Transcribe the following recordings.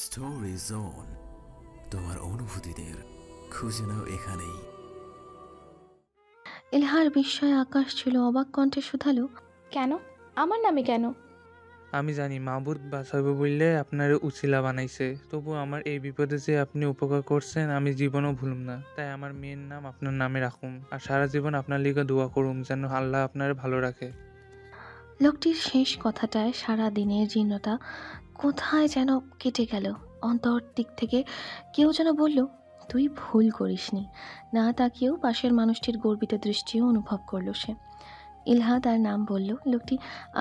Story zone, তোমার অনুভূতিদের খুঁজে নাও এখানেই। এলহার বিস্ময়ে আকাশ ছিল, অবাক কণ্ঠে শুধালো, কেন? আমার নামে কেন? আমি জানি মাহবুব বাঁচাবো বললে আপনার উছিলা বানাইছে, তবু আমার এই বিপদে যে আপনি উপকার করছেন আমি জীবনও ভুলুম না। তাই আমার মেয়ের নাম আপনার নামে রাখুম, আর সারা জীবন আপনার লিগে দোয়া করুম যেন আল্লাহ আপনার ভালো রাখে। লোকটির শেষ কথাটায় সারা দিনের জীর্ণতা কোথায় যেন কেটে গেল। অন্তর দিক থেকে কেউ যেন বলল, তুই ভুল করিসনি। না তাকিয়েও পাশের মানুষটির গর্বিত দৃষ্টিও অনুভব করল সে। ইলহা তার নাম বলল। লোকটি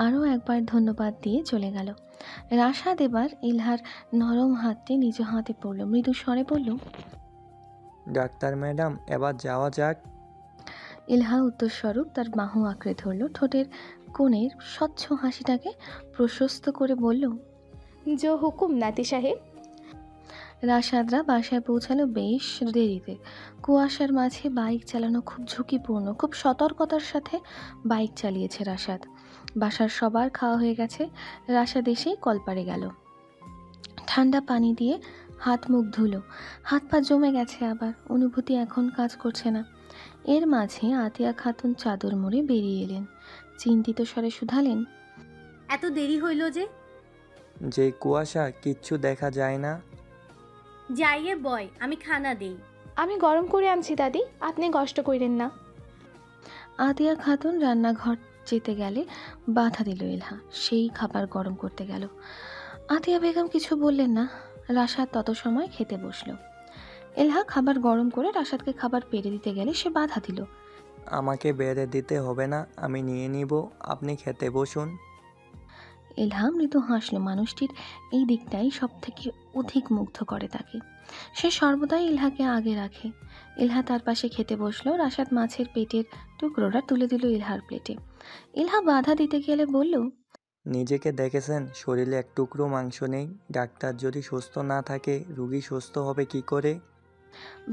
আরও একবার ধন্যবাদ দিয়ে চলে গেল। রাশাদ এবার ইলহার নরম হাতটি নিজ হাতে পড়ল, মৃদু স্বরে বলল, ডাক্তার ম্যাডাম, এবার যাওয়া যাক। ইলহা উত্তরস্বরূপ তার বাহু আঁকড়ে ধরল, ঠোঁটের কোণের স্বচ্ছ হাসিটাকে প্রশস্ত করে বলল, জো হুকুম নাতি সাহেব। রাশাদরা বাসায় পৌঁছালো বেশ দেরিতে। কুয়াশার মাঝে বাইক চালানো খুব ঝুঁকিপূর্ণ, খুব সতর্কতার সাথে বাইক চালিয়েছে রাশাদ। বাসার সবার খাওয়া হয়ে গেছে। রাশাদ এসেই কলপারে গেল, ঠান্ডা পানি দিয়ে হাত মুখ ধুলো। হাত পা জমে গেছে আবার, অনুভূতি এখন কাজ করছে না। এর মাঝে আতিয়া খাতুন চাদর মুড়ে বেরিয়ে এলেন, চিন্তিত স্বরে শুধালেন, এত দেরি হইল যে? যে কুয়াশা, কিচ্ছু দেখা যায় না। যাইয়ে বয়, আমি খানা দেই। আমি গরম করে আনছি দাদি, আপনি কষ্ট করেন না। আতিয়া খাতুন রান্নাঘর যেতে গেলে বাধা দিল এলহা, সেই খাবার গরম করতে গেল। আতিয়া বেগম কিছু বললেন না। রাশাদ তত সময় খেতে বসলো। এলহা খাবার গরম করে রাশাদকে খাবার পেরে দিতে গেলে সে বাধা দিল। আমাকে বেড়ে দিতে হবে না, আমি নিয়ে নিব, আপনি খেতে বসুন। এলহা মৃদু হাসল। মানুষটির এই দিকটাই সব থেকে অধিক মুগ্ধ করে তাকে। সে সর্বদাই ইলহাকে আগে রাখে। ইলহা তার পাশে খেতে বসলো। রাশাদ মাছের পেটের টুকরোটা তুলে দিল ইলহার প্লেটে। ইলহা বাধা দিতে গেলে বলল, নিজেকে দেখেছেন, শরীরে এক টুকরো মাংস নেই। ডাক্তার যদি সুস্থ না থাকে রুগী সুস্থ হবে কি করে?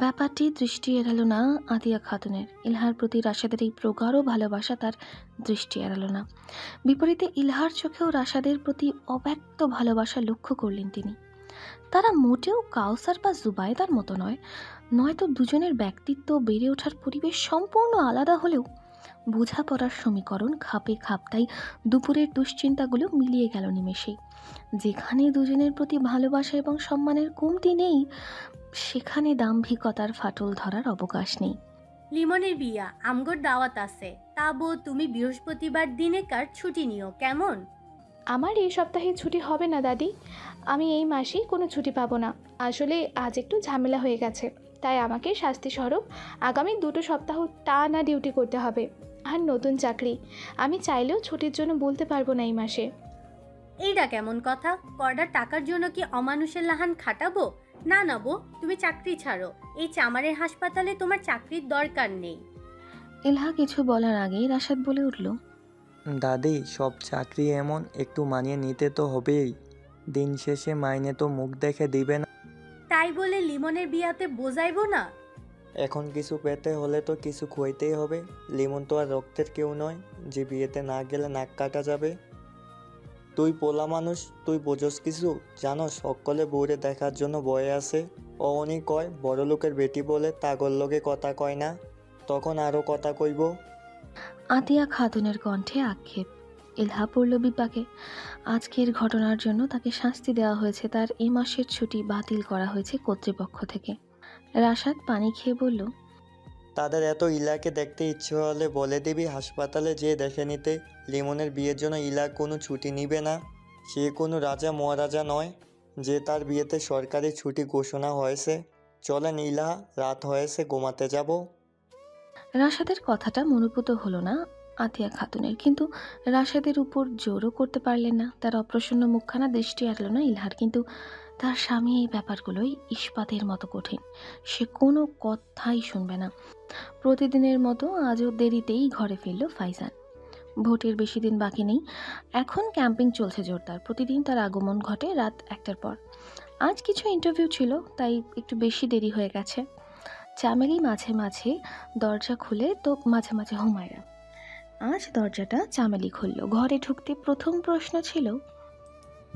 ব্যাপারটি দৃষ্টি এড়ালো না আতিয়া খাতুনের। ইলহার প্রতি রাশাদের এই প্রগাঢ় ভালোবাসা তার দৃষ্টি এড়ালো না। বিপরীতে ইলহার চোখেও রাশাদের প্রতি অব্যক্ত ভালোবাসা লক্ষ্য করলেন তিনি। তারা মোটেও কাউসার বা জুবাইদার মতো নয়, নয়তো দুজনের ব্যক্তিত্ব, বেড়ে ওঠার পরিবেশ সম্পূর্ণ আলাদা হলেও বোঝাপড়ার সমীকরণ খাপে খাপ। তাই দুপুরের দুশ্চিন্তাগুলো মিলিয়ে গেল নিমেষেই। যেখানে দুজনের প্রতি ভালোবাসা এবং সম্মানের কমতি নেই, সেখানে দাম্ভিকতার ফাটল ধরার অবকাশ নেই। লিমনের বিয়া, আমগর দাওয়াত আছে। তা বউ, তুমি বৃহস্পতিবার দিনে কার ছুটি নিও কেমন? আমার এই সপ্তাহে ছুটি হবে না দাদি, আমি এই মাসেই কোনো ছুটি পাবো না। আসলে আজ একটু ঝামেলা হয়ে গেছে, তাই আমাকে শাস্তিস্বরূপ আগামী 2 সপ্তাহ টানা ডিউটি করতে হবে। আর নতুন চাকরি, আমি চাইলেও ছুটির জন্য বলতে পারবো না এই মাসে। এইটা কেমন কথা? কয়টা টাকার জন্য কি অমানুষের লাহান খাটাবো? না না বউ, তুমি চাকরি ছাড়ো। এই চামারের হাসপাতালে তোমার চাকরির দরকার নেই। ইলহা কিছু বলার আগেই রাশাদ বলে উঠল, দাদি, সব চাকরি এমন, একটু মানিয়ে নিতে তো হবেই। দিন শেষে মাইনে তো মুখ দেখে দিবে না। তাই বলে লিমনের বিয়াতে বোঝাইবো না? এখন কিছু পেতে হলে তো কিছু খুঁইতেই হবে। লিমন তো আর রক্তের কেউ নয় যে বিয়েতে না গেলে নাক কাটা যাবে। তুই পোলা মানুষ, তুই বোঝস কিছু? জানো, সকলে বউরে দেখার জন্য বয়ে আছে। অনি কয় বড় লোকের বেটি বলে তাগর লগে কথা কয় না, তখন আরও কথা কইব। আতিয়া খাতুনের কণ্ঠে আক্ষেপ। ইলহা পড়ল বিপাকে। আজকের ঘটনার জন্য তাকে শাস্তি দেওয়া হয়েছে, তার এ মাসের ছুটি বাতিল করা হয়েছে কর্তৃপক্ষ থেকে। রাশাদ পানি খেয়ে বলল, তাদের এত ইলাকে দেখতে ইচ্ছে হলে বলে দিবি হাসপাতালে যেয়ে দেখে নিতে। লিমনের বিয়ের জন্য ইলা কোনো ছুটি নিবে না। সে কোনো রাজা মহারাজা নয় যে তার বিয়েতে সরকারি ছুটি ঘোষণা হয়েছে। চলেন ইলা, রাত হয়েছে, ঘুমাতে যাব। রাশাদের কথাটা মনোপুত হলো না আতিয়া খাতুনের, কিন্তু রাশাদের উপর জোরও করতে পারলেন না। তার অপ্রসন্ন মুখখানা দৃষ্টি এড়াল না ইলহার, কিন্তু তার স্বামী এই ব্যাপারগুলোই ইস্পাতের মতো কঠিন। সে কোনো কথাই শুনবে না। প্রতিদিনের মতো আজও দেরিতেই ঘরে ফিরল ফাইজান। ভোটের বেশি দিন বাকি নেই। এখন ক্যাম্পিং চলছে জোরদার। প্রতিদিন তার আগমন ঘটে রাত 1টার পর। আজ কিছু ইন্টারভিউ ছিল, তাই একটু বেশি দেরি হয়ে গেছে। চামেলি মাঝে মাঝে দরজা খুলে তো মাঝে মাঝে হুমায়রা। আজ দরজাটা চামেলি খুলল। ঘরে ঢুকতে প্রথম প্রশ্ন ছিল,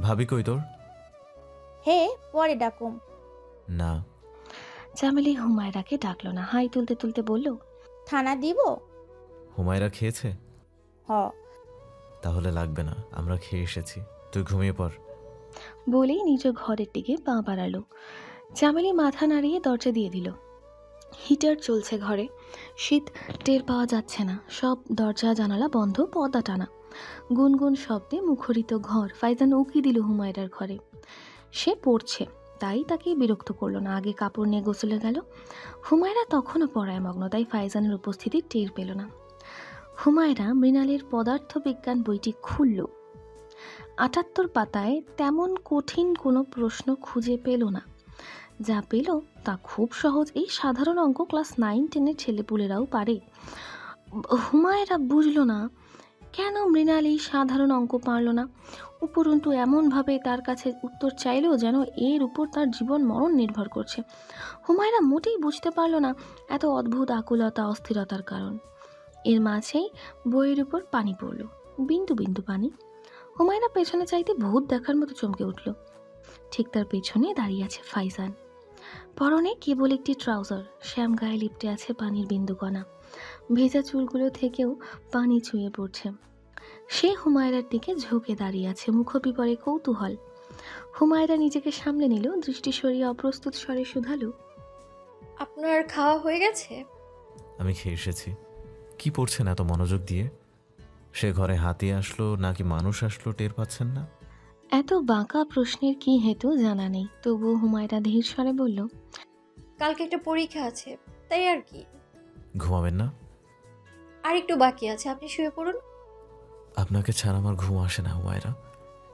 ভাবি কই তোর? হে পরে ডাকুম। না। চামেলি হুমায়রাকে ডাকলো না, হাই তুলতে তুলতে বলল, থানা দিব? হুমায়রা খেয়েছে? হ। তাহলে লাগবে না, আমরা খেয়ে এসেছি, তুই ঘুমিয়ে পড়। বলেই নিজ ঘরের দিকে পা বাড়ালো। চামেলি মাথা নাড়িয়ে দরজা দিয়ে দিল। হিটার চলছে ঘরে, শীত টের পাওয়া যাচ্ছে না, সব দরজা জানালা বন্ধ, পর্দা টানা। গুনগুন শব্দে মুখরিত ঘর। ফাইজান উকি দিল হুমায়রার ঘরে। সে পড়ছে, তাই তাকে বিরক্ত করলো না। আগে কাপড় নিয়ে গোসলে গেল। হুমায়রা তখনও পড়ায় মগ্ন, তাই ফাইজানের উপস্থিতি টের পেল না। হুমায়রা মৃণালের পদার্থবিজ্ঞান বইটি খুলল। ৭৮ পাতায় তেমন কঠিন কোনো প্রশ্ন খুঁজে পেল না। যা পেল তা খুব সহজ, এই সাধারণ অঙ্ক ক্লাস 9-10-এর ছেলেপুলেরাও পারে। হুমায়রা বুঝল না কেন মৃণাল এই সাধারণ অঙ্ক পারল না। উপরন্তু এমনভাবে তার কাছে উত্তর চাইলেও যেন এর উপর তার জীবন মরণ নির্ভর করছে। হুমায়রা মোটেই বুঝতে পারল না এত অদ্ভুত আকুলতা, অস্থিরতার কারণ। এর মাঝেই বইয়ের উপর পানি পড়ল, বিন্দু বিন্দু পানি। হুমায়রা পেছনে চাইতে ভূত দেখার মতো চমকে উঠল। ঠিক তার পেছনে দাঁড়িয়ে আছে ফাইজান। পরনে কেবল একটি ট্রাউজার, শ্যাম গায়ে লিপটে আছে পানির বিন্দুকণা। ভেজা চুলগুলো থেকেও পানি ছুঁয়ে পড়ছে। সে হুমায়রার দিকে ঝুঁকে দাঁড়িয়ে আছে, মুখবিপরে কৌতূহল। হুমায়রা নিজেকে সামলে নিল, দৃষ্টি সরিয়ে অপ্রস্তুত স্বরে শুধালো, আপনার খাওয়া হয়ে গেছে? আমি খেয়ে এসেছি। কি পড়ছেন এত মনোযোগ দিয়ে? সে ঘরে হাতি আসলো নাকি মানুষ আসলো টের পাচ্ছেন না? এত বাঁকা প্রশ্নের কি হেতু জানা নেই, তবুও হুমায়রা ধীর স্বরে বলল, কালকে একটা পরীক্ষা আছে, তাই আর কি। ঘুমাবেন না? আর একটু বাকি আছে, আপনি শুয়ে পড়ুন। আপনাকে ছাড়া আমার ঘুম আসে না হুমায়রা,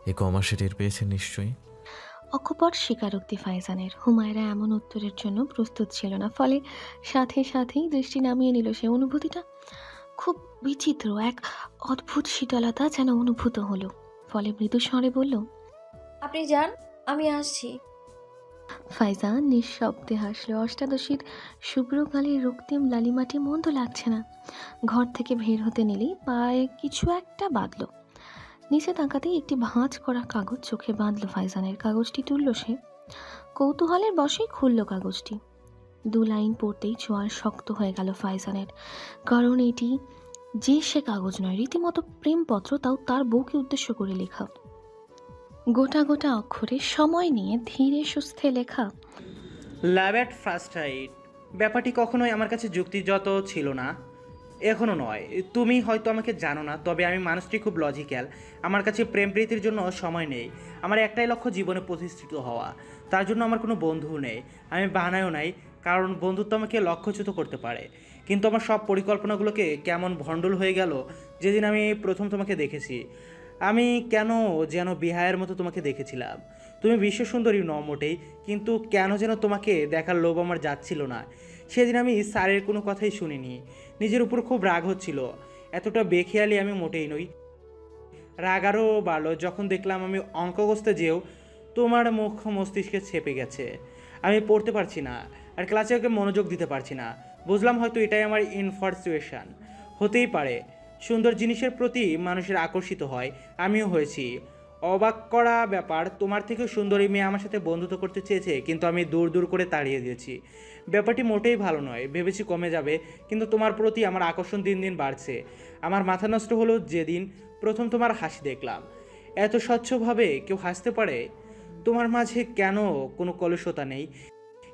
এ কমাসে টের পেয়েছেন নিশ্চয়ই। অকপট স্বীকারোক্তি ফাইজানের। হুমায়রা এমন উত্তরের জন্য প্রস্তুত ছিল না, ফলে সাথে সাথেই দৃষ্টি নামিয়ে নিল। সে অনুভূতিটা খুব বিচিত্র, এক অদ্ভুত শীতলতা যেন অনুভূত হলো। ফলে মৃদু স্বরে বলল, আপনি যান, আমি আসছি। ফাইজান নিঃশব্দে হাসলো। অষ্টাদশীর শুভ্রকালের রক্তিম লালিমাটি মন্দ লাগছে না। ঘর থেকে বের হতে নিলেই পায়ে কিছু একটা বাঁধল। নিচে তাকাতেই একটি ভাঁজ করা কাগজ চোখে বাঁধল ফাইজানের। কাগজটি তুলল সে, কৌতূহলের বশেই খুলল কাগজটি। 2 লাইন পড়তেই চোয়াল শক্ত হয়ে গেল ফাইজানের, কারণ এটি যে সে কাগজ নয়, রীতিমতো প্রেমপত্র, তাও তার বউকে উদ্দেশ্য করে লেখা। গোটা গোটা অক্ষরে সময় নিয়ে ধীরে সুস্থে লেখা। লাভ অ্যাট ফার্স্ট সাইট ব্যাপারটি কখনোই আমার কাছে যুক্তিযত ছিল না, এখনও নয়। তুমি হয়তো আমাকে জানো না, তবে আমি মানুষটি খুব লজিক্যাল। আমার কাছে প্রেম প্রীতির জন্য সময় নেই। আমার একটাই লক্ষ্য জীবনে প্রতিষ্ঠিত হওয়া, তার জন্য আমার কোনো বন্ধু নেই। আমি বানায়ও নাই, কারণ বন্ধুত্ব আমাকে লক্ষ্যচ্যুত করতে পারে। কিন্তু আমার সব পরিকল্পনাগুলোকে কেমন ভণ্ডুল হয়ে গেল যেদিন আমি প্রথম তোমাকে দেখেছি। আমি কেন যেন বিহায়ের মতো তোমাকে দেখেছিলাম। তুমি বিশ্বসুন্দরী নও মোটেই, কিন্তু কেন যেন তোমাকে দেখার লোভ আমার যাচ্ছিল না। সেদিন আমি স্যারের কোনো কথাই শুনিনি, নিজের উপর খুব রাগ হচ্ছিল। এতটা বেখেয়ালি আমি মোটেই নই। রাগ আরও বাড়লো যখন দেখলাম আমি অঙ্ক কষতে যেও তোমার মুখ মস্তিষ্কে ছেপে গেছে। আমি পড়তে পারছি না, আর ক্লাসে ওকে মনোযোগ দিতে পারছি না। বুঝলাম হয়তো এটাই আমার ইনফরচুয়েশন। হতেই পারে, সুন্দর জিনিসের প্রতি মানুষের আকর্ষিত হয়, আমিও হয়েছি। অবাক করা ব্যাপার, তোমার থেকেও সুন্দরী মেয়ে আমার সাথে বন্ধুত্ব করতে চেয়েছে, কিন্তু আমি দূর দূর করে তাড়িয়ে দিয়েছি। ব্যাপারটি মোটেই ভালো নয়, ভেবেছি কমে যাবে, কিন্তু তোমার প্রতি আমার আকর্ষণ দিন দিন বাড়ছে। আমার মাথা নষ্ট হলো যেদিন প্রথম তোমার হাসি দেখলাম। এত স্বচ্ছভাবে কেউ হাসতে পারে? তোমার মাঝে কেন কোনো কলুষতা নেই?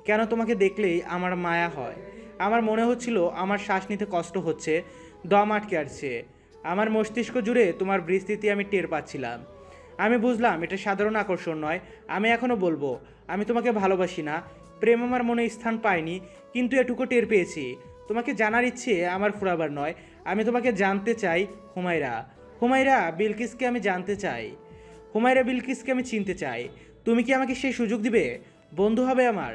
কেন তোমাকে দেখলেই আমার মায়া হয়? আমার মনে হচ্ছিল আমার শ্বাস নিতে কষ্ট হচ্ছে, দম আটকে আসছে। আমার মস্তিষ্ক জুড়ে তোমার বিস্তৃতি আমি টের পাচ্ছিলাম। আমি বুঝলাম এটা সাধারণ আকর্ষণ নয়। আমি এখনও বলবো, আমি তোমাকে ভালোবাসি না। প্রেম আমার মনে স্থান পায়নি, কিন্তু এটুকু টের পেয়েছি। তোমাকে জানার ইচ্ছে আমার ফুরাবার নয়। আমি তোমাকে জানতে চাই হুমায়রা। হুমায়রা বিলকিসকে আমি জানতে চাই। হুমায়রা বিলকিসকে আমি চিনতে চাই। তুমি কি আমাকে সেই সুযোগ দিবে? বন্ধু হবে আমার।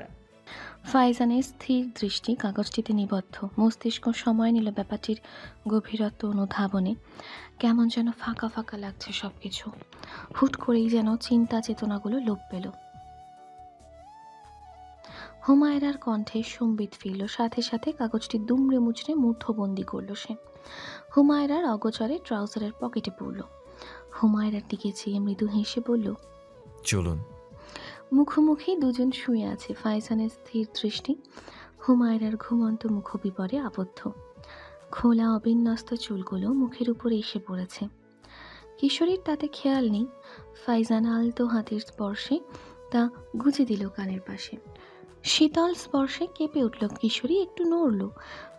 ফাইজানের স্থির দৃষ্টি কাগজটিতে নিবদ্ধ। মস্তিষ্ক সময় নিল ব্যাপারটির গভীরত্ব অনুধাবনে। কেমন যেন ফাঁকা ফাঁকা লাগছে সবকিছু। হুট করেই যেন চিন্তা চেতনাগুলো লোপ পেল। হুমায়রার কণ্ঠে সম্বিত ফিরল, সাথে সাথে কাগজটি দুমড়ে মুচড়ে মূর্ধবন্দি করল সে। হুমায়রার অগোচরে ট্রাউজারের পকেটে পড়ল। হুমায়রার দিকে চেয়ে মৃদু হেসে বলল, চলুন। মুখোমুখি দুজন শুয়ে আছে। ফাইজানের স্থির দৃষ্টি হুমায়রার ঘুমন্ত মুখবিবরে আবদ্ধ। খোলা অবিন্যস্ত চুলগুলো মুখের উপর এসে পড়েছে। কিশোরীর তাতে খেয়াল নেই। ফাইজান আলতো হাতের স্পর্শে তা গুজে দিল কানের পাশে। শীতল স্পর্শে কেঁপে উঠল কিশোরী, একটু নড়ল।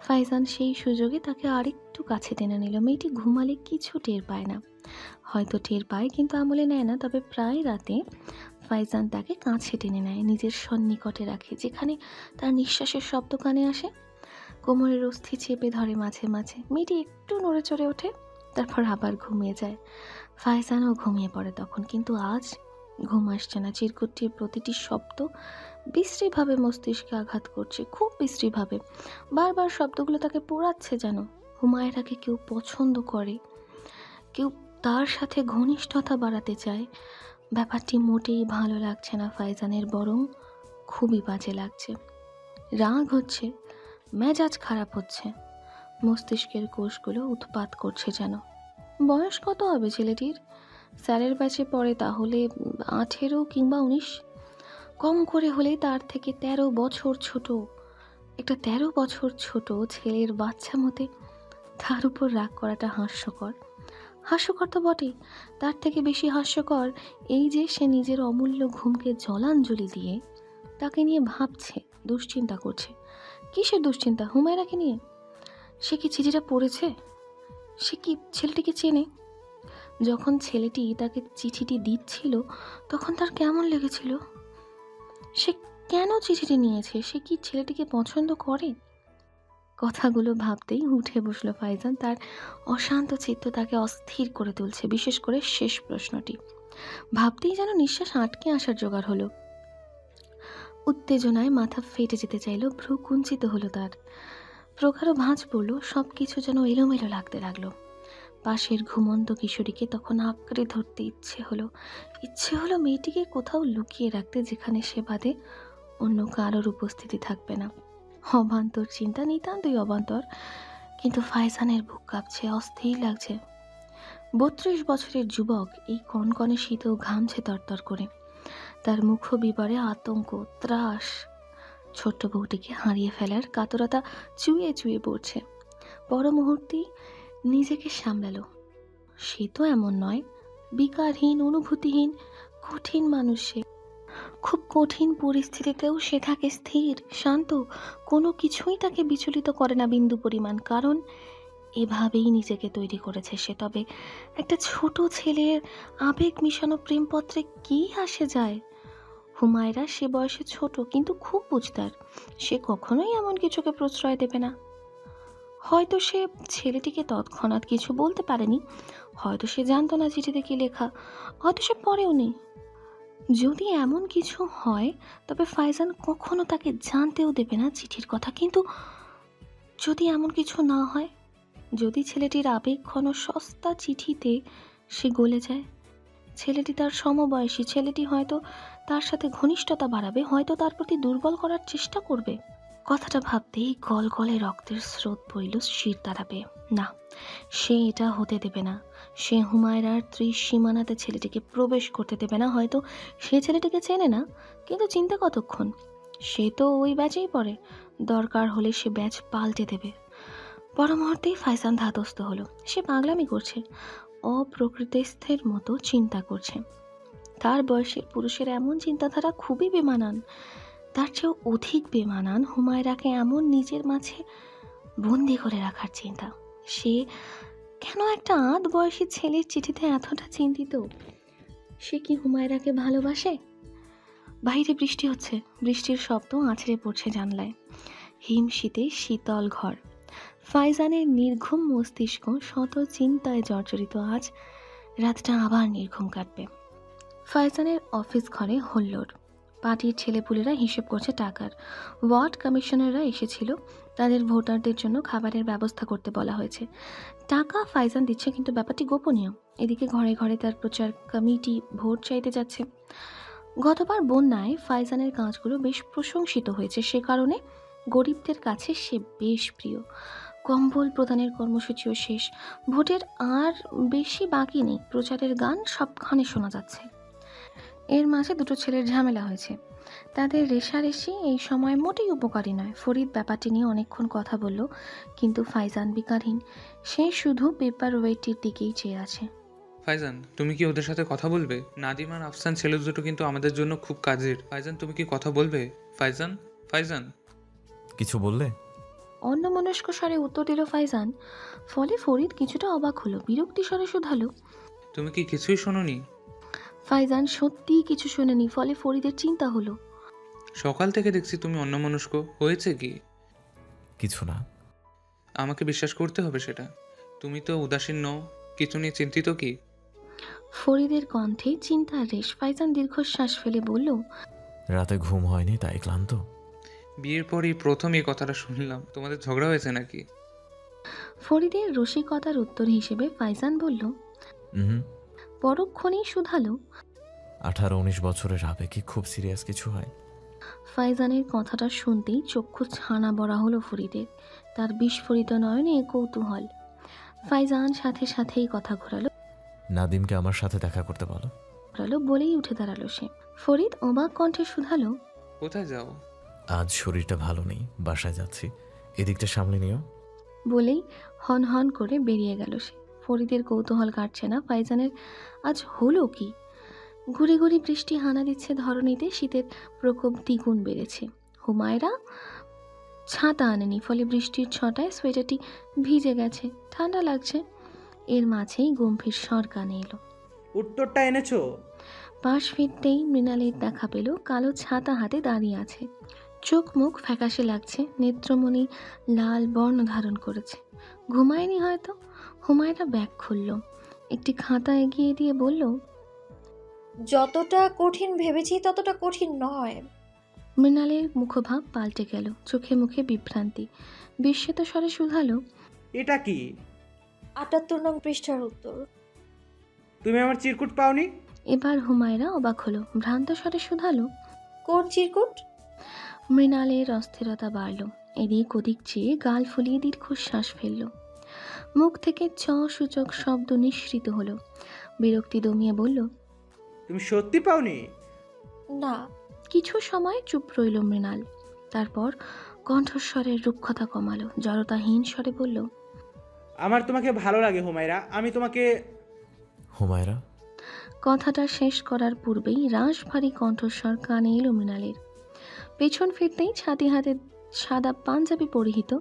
ফাইজান সেই সুযোগে তাকে আরেকটু কাছে টেনে নিল। মেয়েটি ঘুমালে কিছু টের পায় না, হয়তো টের পায় কিন্তু আমলে নেয় না। তবে প্রায় রাতে ফাইজান তাকে কাছে টেনে নেয়, নিজের সন্নিকটে রাখে, যেখানে তার নিঃশ্বাসের শব্দ কানে আসে। কোমরের অস্থি চেপে ধরে মাঝে মাঝে। মেয়েটি একটু নড়ে চড়ে ওঠে, তারপর আবার ঘুমিয়ে যায়। ফাইজানও ঘুমিয়ে পড়ে তখন। কিন্তু আজ ঘুম আসছে না। চিরকুটটির প্রতিটি শব্দ বিশ্রীভাবে মস্তিষ্কে আঘাত করছে, খুব বিশ্রীভাবে। বারবার শব্দগুলো তাকে পোড়াচ্ছে যেন। হুমায়রাকে কেউ পছন্দ করে, কেউ তার সাথে ঘনিষ্ঠতা বাড়াতে চায়। ব্যাপারটি মোটেই ভালো লাগছে না ফাইজানের, বরং খুবই বাজে লাগছে। রাগ হচ্ছে, মেজাজ খারাপ হচ্ছে, মস্তিষ্কের কোষগুলো উৎপাত করছে যেন। বয়স কত হবে ছেলেটির? স্যারের ব্যাচে পড়ে, তাহলে 18 কিংবা 19, কম করে হলেই তার থেকে 13 বছর ছোট। একটা 13 বছর ছোট ছেলের বাচ্চা মতে তার উপর রাগ করাটা হাস্যকর। হাস্যকর তো বটেই, তার থেকে বেশি হাস্যকর এই যে সে নিজের অমূল্য ঘুমকে জলাঞ্জলি দিয়ে তাকে নিয়ে ভাবছে, দুশ্চিন্তা করছে। কিসের দুশ্চিন্তা? হুমায়রাকে নিয়ে। সে কি চিঠিটা পড়েছে? সে কি ছেলেটিকে চেনে? যখন ছেলেটি তাকে চিঠিটি দিচ্ছিল তখন তার কেমন লেগেছিল? সে কেন চিঠিটি নিয়েছে? সে কি ছেলেটিকে পছন্দ করে? কথাগুলো ভাবতেই উঠে বসলো ফাইজান। তার অশান্ত চিত্ত তাকে অস্থির করে তুলছে, বিশেষ করে শেষ প্রশ্নটি ভাবতেই যেন নিঃশ্বাস আটকে আসার জোগাড় হলো। উত্তেজনায় মাথা ফেটে যেতে চাইল, ভ্রু কুঞ্চিত হলো তার, প্রগাঢ় ভাঁজ পড়ল, সব কিছু যেন এলোমেলো লাগতে লাগলো। পাশের ঘুমন্ত কিশোরীকে তখন আঁকড়ে ধরতে ইচ্ছে হলো মেয়েটিকে কোথাও লুকিয়ে রাখতে, যেখানে সে বাদে অন্য কারোর উপস্থিতি থাকবে না। অবান্তর চিন্তা, নিতান্তই অবান্তর, কিন্তু ফাইজানের বুক কাঁপছে, অস্থির লাগছে। 32 বছরের যুবক এই কনকনে শীতেও ঘামছে তরতর করে। তার মুখ বিবরে আতঙ্ক, ত্রাস। ছোট্ট বউটিকে হারিয়ে ফেলার কাতরতা চুয়ে চুয়ে পড়ছে। পর মুহূর্তেই নিজেকে সামলালো। সে তো এমন নয়, বিকারহীন, অনুভূতিহীন, কঠিন মানুষ সে। খুব কঠিন পরিস্থিতিতেও সে থাকে স্থির, শান্ত, কোনো কিছুই তাকে বিচলিত করে না বিন্দু পরিমাণ। কারণ এভাবেই নিজেকে তৈরি করেছে সে। তবে একটা ছোট ছেলের আবেগ মিশানো প্রেমপত্রে কি আসে যায়? হুমায়রা সে বয়সে ছোট, কিন্তু খুব বুঝদার। সে কখনোই এমন কিছুকে প্রশ্রয় দেবে না। হয়তো সে ছেলেটিকে তৎক্ষণাৎ কিছু বলতে পারেনি, হয়তো সে জানতো না চিঠিতে কি লেখা, হয়তো সে পড়েও নি। যদি এমন কিছু হয় তবে ফাইজান কখনো তাকে জানতেও দেবে না চিঠির কথা। কিন্তু যদি এমন কিছু না হয়, যদি ছেলেটির আবেগঘন সস্তা চিঠিতে সে গলে যায়, ছেলেটি তার সমবয়সী, ছেলেটি হয়তো তার সাথে ঘনিষ্ঠতা বাড়াবে, হয়তো তার প্রতি দুর্বল করার চেষ্টা করবে। কথাটা ভাবতেই গলগলে রক্তের স্রোত বইল শির দাঁড়াবে। না, সে এটা হতে দেবে না। সে হুমায়রার ত্রিসীমানাতে ছেলেটিকে প্রবেশ করতে দেবে না। হয়তো সে ছেলেটিকে চেনে না, কিন্তু চিন্তা কতক্ষণ? সে তো ওই ব্যাচেই পড়ে, দরকার হলে সে ব্যাচ পাল্টে দেবে। পর মুহূর্তেই ফাইজান ধাতস্থ হলো। সে পাগলামি করছে, অপ্রকৃতিস্থের মতো চিন্তা করছে। তার বয়সের পুরুষের এমন চিন্তাধারা খুবই বেমানান। তার চেয়েও অধিক বেমানান হুমায়রাকে এমন নিজের মাঝে বন্দি করে রাখার চিন্তা। সে কেন একটা আধ বয়সী ছেলের চিঠিতে এতটা চিন্তিত? সে কি হুমায়রাকে ভালোবাসে? বাইরে বৃষ্টি হচ্ছে, বৃষ্টির শব্দ আছড়ে পড়ছে জানলায়। হিম শীতে শীতল ঘর। ফাইজানের নির্ঘুম মস্তিষ্ক শত চিন্তায় জর্জরিত। আজ রাতটা আবার নির্ঘুম কাটবে। ফাইজানের অফিস ঘরে হল্লোড়। পার্টির ছেলেপুলেরা হিসেব করছে টাকার। ওয়ার্ড কমিশনাররা এসেছিল, তাদের ভোটারদের জন্য খাবারের ব্যবস্থা করতে বলা হয়েছে। টাকা ফাইজান দিচ্ছে, কিন্তু ব্যাপারটি গোপনীয়। এদিকে ঘরে ঘরে তার প্রচার কমিটি ভোট চাইতে যাচ্ছে। গতবার বন্যায় ফাইজানের কাজগুলো বেশ প্রশংসিত হয়েছে, সে কারণে গরিবদের কাছে সে বেশ প্রিয়। কম্বল প্রদানের কর্মসূচিও শেষ। ভোটের আর বেশি বাকি নেই। প্রচারের গান সবখানে শোনা যাচ্ছে। এর মাঝে দুটো ছেলের ঝামেলা হয়েছে। তাদের রেষারেষি এই সময় মোটেই উপকারী নয়। ফরিদ ব্যাপারটি নিয়ে অনেকক্ষণ কথা বলল, কিন্তু ফাইজান বিকারহীন। সে শুধু পেপার ওয়েটটির দিকেই চেয়ে আছে। ফাইজান, তুমি কি ওদের সাথে কথা বলবে? নাদিম আর আফসান ছেলে দুটো কিন্তু আমাদের জন্য খুব কাজের। ফাইজান, তুমি কি কথা বলবে? ফাইজান, ফাইজান। কিছু বললে? অন্যমনস্ক স্বরে উত্তর দিল ফাইজান। ফলে ফরিদ কিছুটা অবাক হলো, বিরক্তি স্বরে শুধালো, তুমি কি কিছুই শোনোনি? ফাইজান সত্যিই কিছু শোনেনি। ফলে ফরিদের চিন্তা হলো। সকাল থেকে দেখছি তুমি অন্যমনস্ক। হয়েছে কি? কিছু না। আমাকে বিশ্বাস করতে হবে সেটা। তুমি তো উদাসীন নও। কিছু নিয়ে চিন্তিত কি? ফরিদের কণ্ঠে চিন্তার রেশ। ফাইজান দীর্ঘশ্বাস ফেলে বলল, রাতে ঘুম হয়নি তাই ক্লান্ত। বিয়ের পরই প্রথম এই কথাটা শুনলাম। তোমাদের ঝগড়া হয়েছে নাকি? ফরিদের রসিকতার উত্তর হিসেবে ফাইজান বলল। হুম। পরক্ষণেই শুধালো, 18-19 বছরের আবেগে খুব সিরিয়াস কিছু হয়? ফাইজানের কথাটা শুনতেই চক্ষু ছানা বড়া হলো ফরিদের। তার বিস্ফোরিত নয়নে কৌতূহল। ফাইজান সাথে সাথেই কথা ঘোরালো নাদিমকে আমার সাথে দেখা করতে বলো। বলেই উঠে দাঁড়ালো সে। ফরিদ অবাক কণ্ঠে শুধালো, কোথায় যাও? আজ শরীরটা ভালো নেই, বাসায় যাচ্ছি, এদিকটা সামলে নিও। বলেই হন হন করে বেরিয়ে গেল সে। ফরিদের কৌতূহল কাটছে না, ফাইজানের আজ হলো কি? ঘুরে ঘুরে বৃষ্টি হানা দিচ্ছে ধরণীতে। শীতের প্রকোপ দ্বিগুণ বেড়েছে। হুমায়রা ছাতা আনেনি, ফলে বৃষ্টির ছটায় সোয়েটারটি ভিজে গেছে, ঠান্ডা লাগছে। এর মাঝেই গম্ভীর স্বর কানে এলো। উত্তরটা এনেছো? পাশ ফিরতেই মৃণালের দেখা পেল, কালো ছাতা হাতে দাঁড়িয়ে আছে। চোখ মুখ ফ্যাকাশে লাগছে, নেত্রমণি লাল বর্ণ ধারণ করেছে। ঘুমায়নি হয়তো। হুমায়রা ব্যাগ খুলল, একটি খাতা এগিয়ে দিয়ে বলল, যতটা কঠিন ভেবেছি ততটা কঠিন নয়। মৃণালের মুখভাব পাল্টে গেল, চোখে মুখে বিভ্রান্তি। বিস্মিত স্বরে শুধালো, এটা কি? ৭৮ নং পৃষ্ঠার উত্তর। তুমি আমার চিরকুট পাওনি? এবার হুমায়রা অবাক হলো, ভ্রান্ত স্বরে শুধালো, কোন চিরকুট? মৃণালের অস্থিরতা বাড়ল। এদিক ওদিক চেয়ে গাল ফুলিয়ে দীর্ঘশ্বাস ফেলল। মুখ থেকে চ সূচক শব্দ নিঃসৃত হলো। বিরক্তি দমিয়ে বলল, তুমি সত্যি পাওনি? না। কিছু সময় চুপ রইল মৃণাল। তারপর কণ্ঠস্বরের রুক্ষতা কমালো, জড়তাহীন স্বরে বলল, আমার তোমাকে ভালো লাগে হুমায়রা, আমি তোমাকে। হুমায়রা। কথাটা শেষ করার পূর্বেই রাশ ভারী কণ্ঠস্বর কানে এলো মৃণালের। পেছন ফিরতেই ছাতি হাতে সাদা পাঞ্জাবি পরিহিত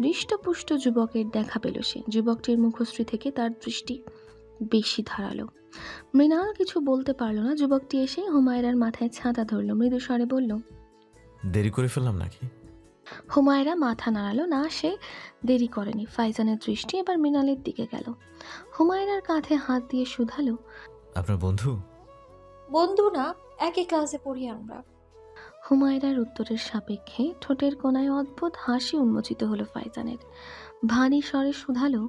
হৃষ্টপুষ্ট যুবকের দেখা পেল সে। যুবকটির মুখশ্রী থেকে তার দৃষ্টি বেশি ধারালো। মৃণাল কিছু বলতে পারল না। যুবকটি এসে হুমায়রার মাথায় ছাতা ধরল, মৃদু স্বরে বলল, দেরি করে ফেললাম নাকি? হুমায়রা মাথা নাড়ালো না, সে দেরি করেনি। ফাইজানের দৃষ্টি এবার মৃণালের দিকে গেল। হুমায়রার কাঁধে হাত দিয়ে শুধালো, আপনার বন্ধু? বন্ধু না, একই ক্লাসে পড়ি আমরা। হুমায়রার উত্তরের সাপেক্ষে ঠোঁটের কোণায় অদ্ভুত হাসি উন্মোচিত হলো ফাইজানের। ভারী স্বরে শুধালো,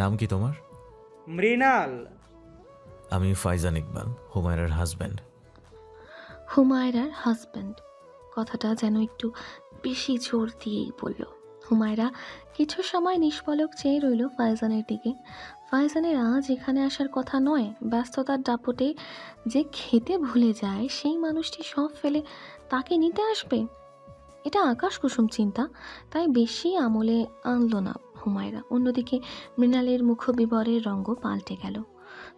নাম কি তোমার? মৃণাল। আমি ফাইজান ইকবাল, হুমায়রার হাজব্যান্ড। হুমায়রার হাজব্যান্ড কথাটা যেন একটু বেশি জোর দিয়েই বলল। হুমায়রা কিছু সময় নিষ্পলক চেয়ে রইল ফাইজানের দিকে। ফাইজানের আজ এখানে আসার কথা নয়। ব্যস্ততার দাপটে যে খেতে ভুলে যায়, সেই মানুষটি সব ফেলে তাকে নিতে আসবে, এটা আকাশ কুসুম চিন্তা। তাই বেশি আমলে আনলো না হুমায়রা। অন্যদিকে মৃণালের মুখবিবরের রঙ্গ পাল্টে গেল,